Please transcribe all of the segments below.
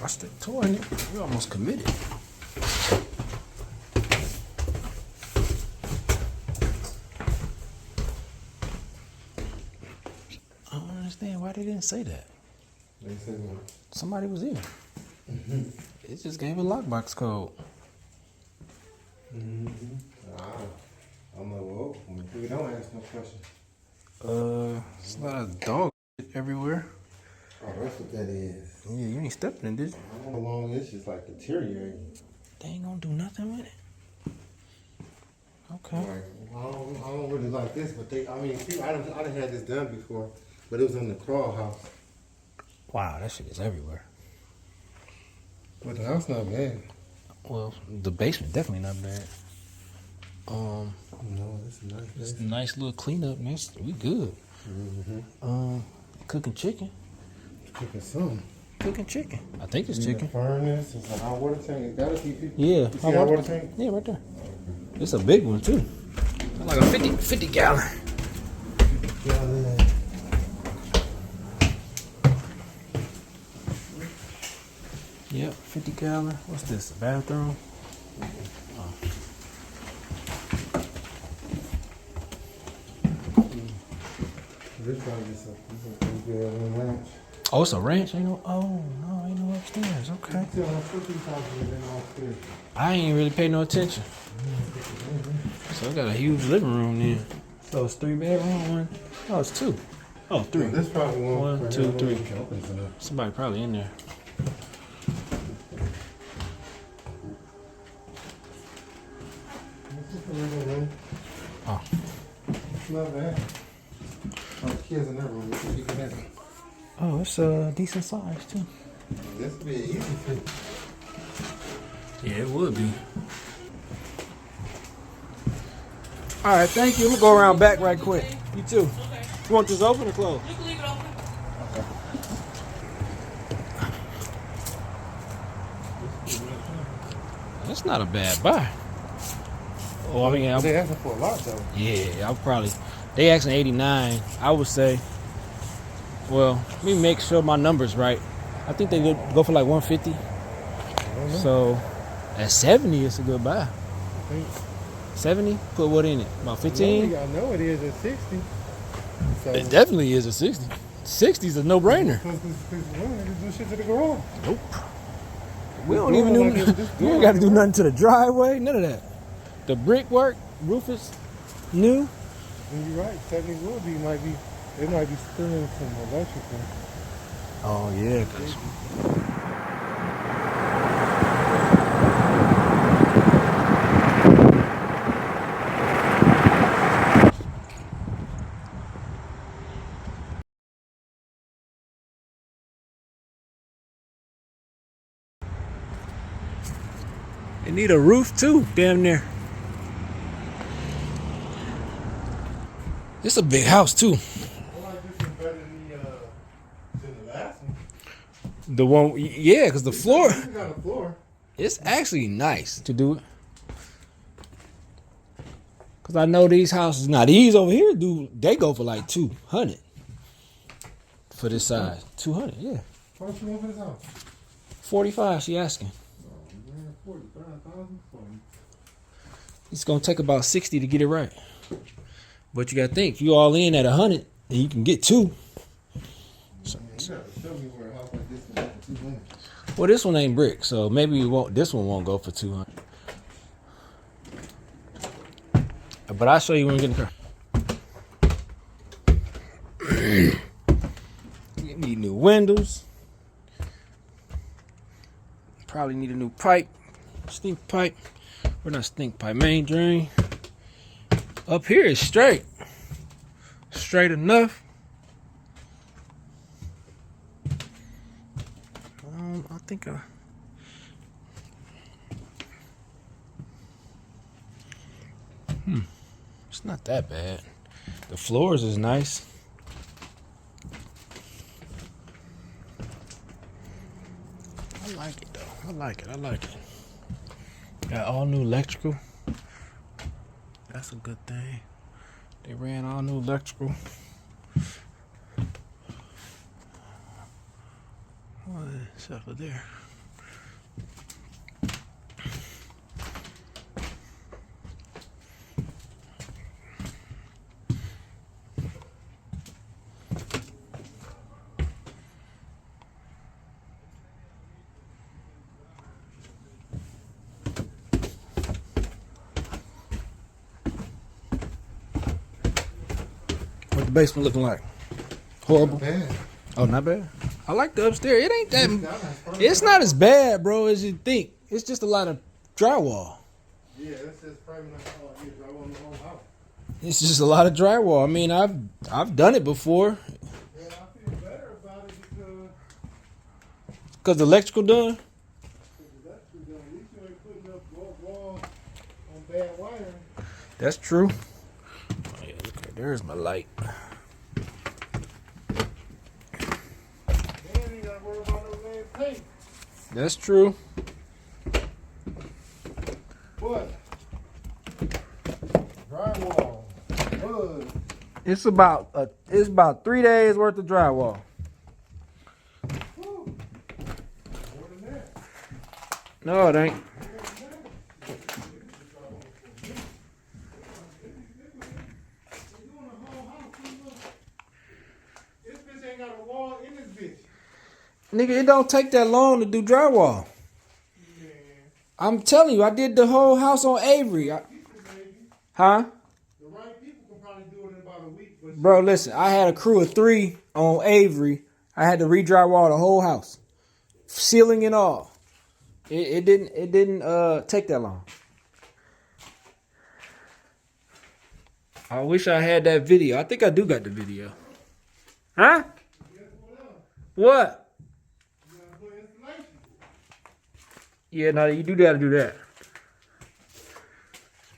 Watch the tour in it. You almost committed. I don't understand why they didn't say that. They said what? Somebody was in. It just gave a lockbox code. I'm like, well, we don't ask no questions. It's a lot of dog everywhere. Oh, that's what that is. Yeah, you ain't stepping in, did you? I don't know how long it's just like deteriorating. They ain't gonna do nothing with it. Okay. Like, I don't really like this, but I done had this done before, but it was in the crawl house. Wow, that shit is everywhere. But the house not bad. Well, the basement definitely not bad. No, this is nice. It's a nice little cleanup, man. We good. Cooking chicken. Cooking something. Cooking chicken. I think it's chicken. The furnace, it's a hot water tank. It gotta be 50. Yeah. You see hot water tank? Yeah, right there. It's a big one too. Like a 50 gallon. Yep, 50 gallon. What's this? A bathroom? Oh. This probably just a ranch. Oh, it's a ranch? Ain't no upstairs. Okay. I ain't really pay no attention. So I got a huge living room there. So it's 3 bedroom, one. Oh, it's 2. Oh, 3. Yeah, this probably one. 1, 2, 3. Somebody probably in there. Oh. It's not bad. Oh, the kids in that room. Oh, it's decent size too. This would be an easy fit. Yeah, it would be. All right, thank you. I'm gonna go around back right quick. You too. Okay. You want this open or closed? You can leave it open. Okay. That's not a bad buy. Oh, I mean, they asking for a lot though. Yeah, I'll probably. They asking 89. I would say. Well, let me make sure my number's right. I think they go for like 150. So at 70, it's a good buy. 70? Put what in it? About 15? I know it is at 60. So It definitely is a 60. 60 is a no-brainer. do shit to the garage. Nope. We don't even do. You ain't got to do nothing to the driveway. None of that. The brickwork, roof is new. And you're right. 70 would be it might be spilling some electrical. Oh yeah, 'cause they need a roof too, damn near. It's a big house too. I like this one better than the last one. The one, yeah, because the floor, You got a floor. it's actually nice to do it. Because I know these houses, now these over here, they go for like 200 for this size. 200, yeah. How much you want for this house? 45, she asking. Oh man, 45,000. It's going to take about 60 to get it right. But you got to think, you all in at 100, and you can get 2. So, You got to show me where a house like this is for 200. well, this one ain't brick, so maybe this one won't go for 200. But I'll show you when we get in the car. You need new windows. Probably need a new pipe. Stink pipe. Or not stink pipe, main drain. Up here is straight. Straight enough. I think it's not that bad. The floors is nice. I like it though. I like it. Got all new electrical. That's a good thing. They ran all new electrical. What is stuff up there? basement looking like? Horrible. Man, Oh, not bad. I like the upstairs. It ain't that. It's not as bad, bro, as you think. It's just a lot of drywall. yeah, that's just framing the whole. I want the whole house. It's just a lot of drywall. I mean, I've done it before. Yeah, I feel better about it because Cause the electrical done. that's too done. At least you ain't putting up walls on bad wiring. That's true. Oh, yeah, okay, there's my light. Man, you gotta worry about no damn paint. That's true. What? Drywall. Wood. It's about 3 days worth of drywall. Woo. More than that. No, it ain't. This bitch ain't got a wall in this bitch. Nigga, it don't take that long to do drywall. Man. I'm telling you, I did the whole house on Avery. Huh? The right people can probably do it in about a week. But Bro, listen, I had a crew of 3 on Avery. I had to re-drywall the whole house. Ceiling and all. It didn't take that long. I wish I had that video. I think I do got the video. Huh? guess what else? What? You gotta put installation. Yeah, no, you do gotta do that.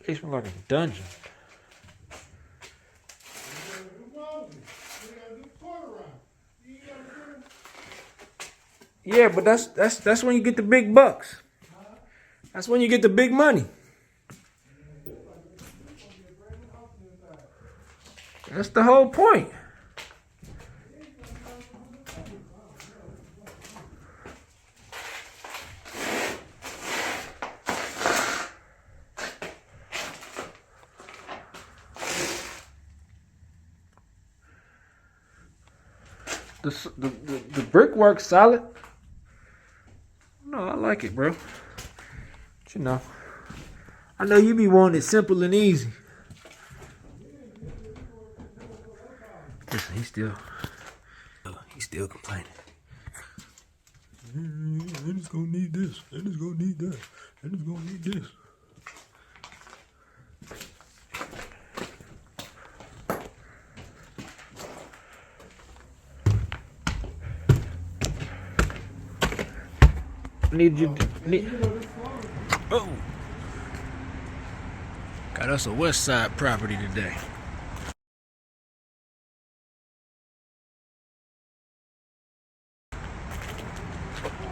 It's like a dungeon. You gotta do quarter round. You ain't gotta do. Yeah, but that's when you get the big bucks. That's when you get the big money. That's the whole point. The brickwork's solid. No, I like it, bro. But you know, I know you be wanting it simple and easy. Listen, he's still complaining. And it's gonna need this, and it's gonna need that, and it's gonna need this. Oh, got us a west side property today.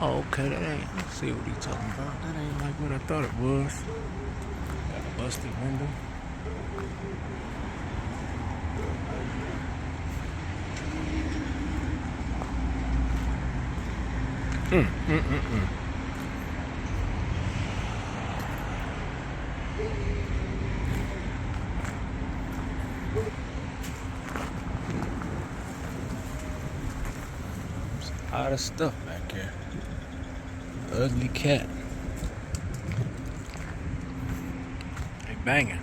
Oh, okay, that ain't. Let's see what he's talking about. That ain't like what I thought it was. Got a busted window. A lot of stuff back here. Ugly cat. They banging.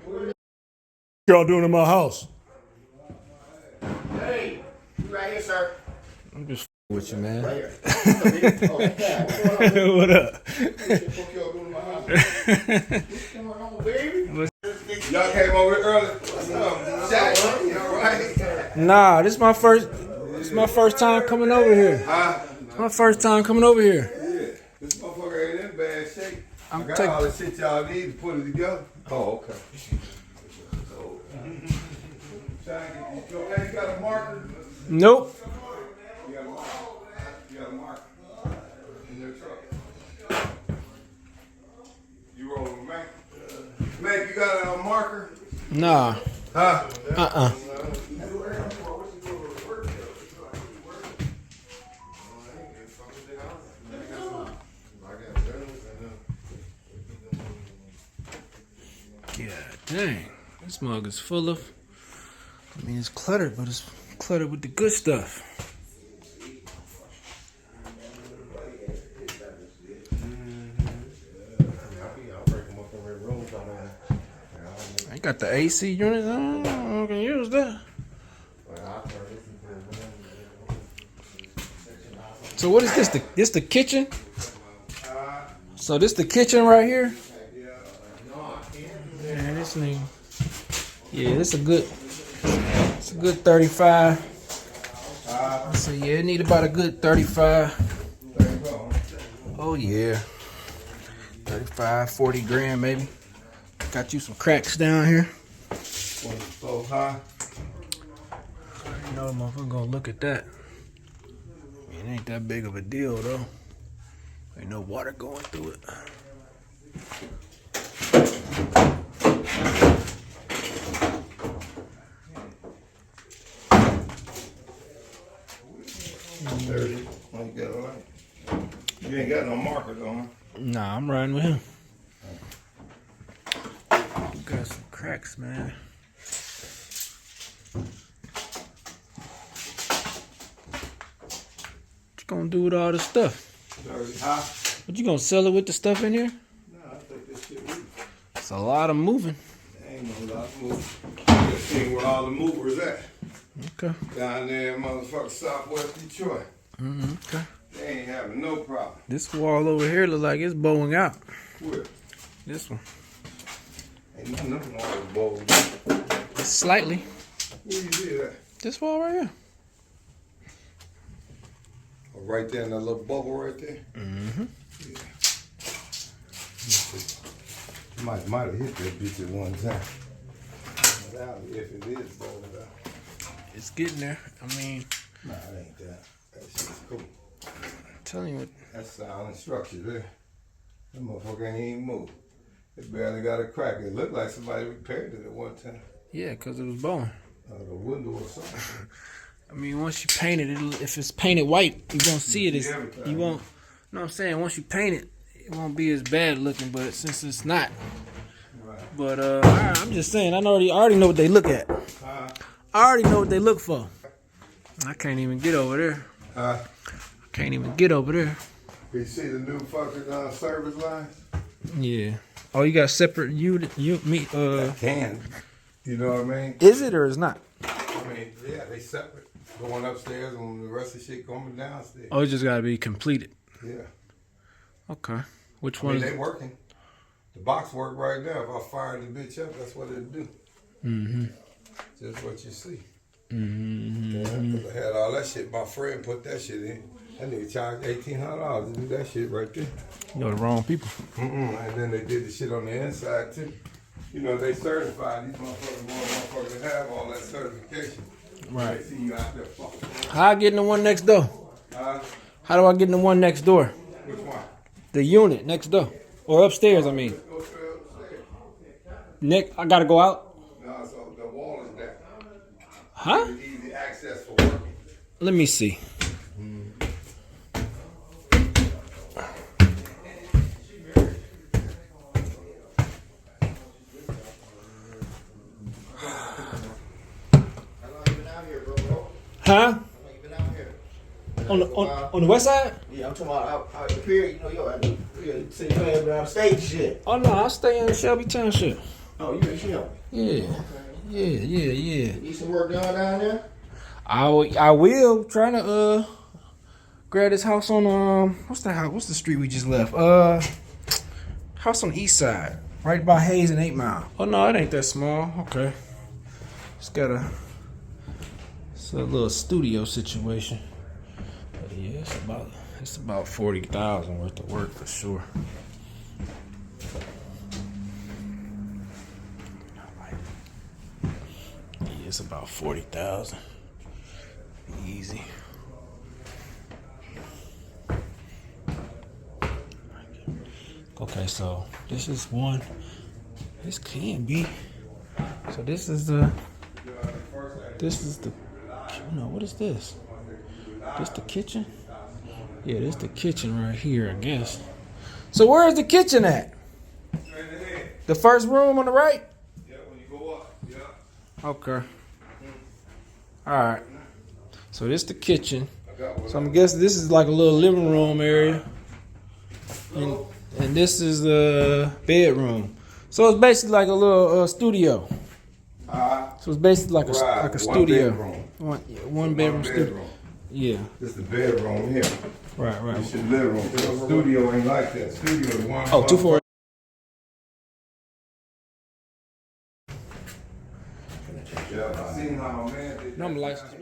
What y'all doing in my house? Hey, you right here, sir. I'm just with you, man. Right here. Oh, yeah. What's going on? What up? What y'all doing in my house? What's going on, baby? Y'all came over here early. What's up? Jack, you all right? Nah, this is my first time coming over here. Huh? It's my first time coming over here. Yeah. This motherfucker ain't in bad shape. I'm I got taking- all the shit y'all need to put it together. Oh, okay. You got a marker? Nope. You got a marker. You got a marker in your truck. You rolling with Mac? Mac, you got a marker? Nah. Huh? Yeah, Dang. This mug is full of, I mean, it's cluttered, but it's cluttered with the good stuff. I got the AC unit. I can use that. So what is this? This the kitchen? So this the kitchen right here? Man, this nigga. Yeah, this a good. It's a good 35. So yeah, it need about a good 35. Oh yeah. 35, 40 grand maybe. Got you some cracks down here. So high. You know, motherfucker gonna look at that. It ain't that big of a deal though. Ain't no water going through it. You ain't got no markers on. Nah, I'm riding with him. You got some cracks, man. What you gonna do with all this stuff? What you gonna sell it with the stuff in here? Nah, I think this shit weak. It's a lot of moving. There ain't no lot of moving. Just see where all the movers at. Okay. Down there in motherfucking Southwest Detroit. Okay. They ain't having no problem. This wall over here look like it's bowing out. Where? This one. Ain't nothing wrong with bowling. Slightly. Where you see that? This wall right here. Oh, right there in that little bubble right there? Mm-hmm. Yeah. Might have hit that bitch at one time. If it is bowling out. It's getting there. I mean, Nah, it ain't that. That shit's cool. I'm telling you what. That's silent structure there. That motherfucker ain't even move. It barely got a crack. It looked like somebody repaired it at one time. Yeah, because it was bowing. The window or something. I mean, once you paint it, if it's painted white, you won't see it. You won't. You know what I'm saying? Once you paint it, it won't be as bad looking. But since it's not, Right. but I'm just saying. I already know what they look at. I already know what they look for. I can't even get over there. I can't even get over there. You see the new fucking service line? Yeah. Oh, you got separate can. You know what I mean? Is it or is not? I mean, yeah, they separate. Going upstairs and the rest of the shit coming downstairs. Oh, it just gotta be completed. Yeah. Okay. Which I one? mean, they working. The box work right now. If I fire the bitch up, that's what it'll do. Mm-hmm. Just what you see. Mm-hmm. Yeah, 'cause I had all that shit. My friend put that shit in. That nigga charged $1,800 to do that shit right there. You know the wrong people. And then they did the shit on the inside too. You know, they certified these motherfuckers to have all that certification. Right. They see you out there fucking. How I get in the one next door? How do I get in the one next door? Which one? The unit next door. Or upstairs, I mean. Go straight upstairs. Nick, I gotta go out? No, so the wall is there. Huh? Easy access for working. Let me see. Huh? On the west side? Yeah, I'm talking about out the pier, you know, you see playing around the stage shit. Oh no, I stay in Shelby Township. Oh, you in Shelby? Yeah. Yeah. Need some work done down there? I will trying to grab this house on what's the house? What's the street we just left? House on the east side, right by Hayes and 8 Mile. Oh no, it ain't that small. Okay, it's a little studio situation. But yeah, it's about 40,000 worth of work for sure. Yeah, it's about 40,000. Easy. Okay, so this is one. This can be. So this is the. No, what is this? This the kitchen? Yeah, this the kitchen right here, I guess. So where is the kitchen at? The first room on the right? Yeah, when you go up. Okay. All right. So this the kitchen. So I'm guessing this is like a little living room area, and this is the bedroom. So it's basically like a little studio. So it's basically like a studio. One bedroom studio. Yeah. This is the bedroom here. Right. This is the living room. The studio ain't like that. Studio is one. Oh, 240. Yeah, I seen how my man did. No, I'm licensed.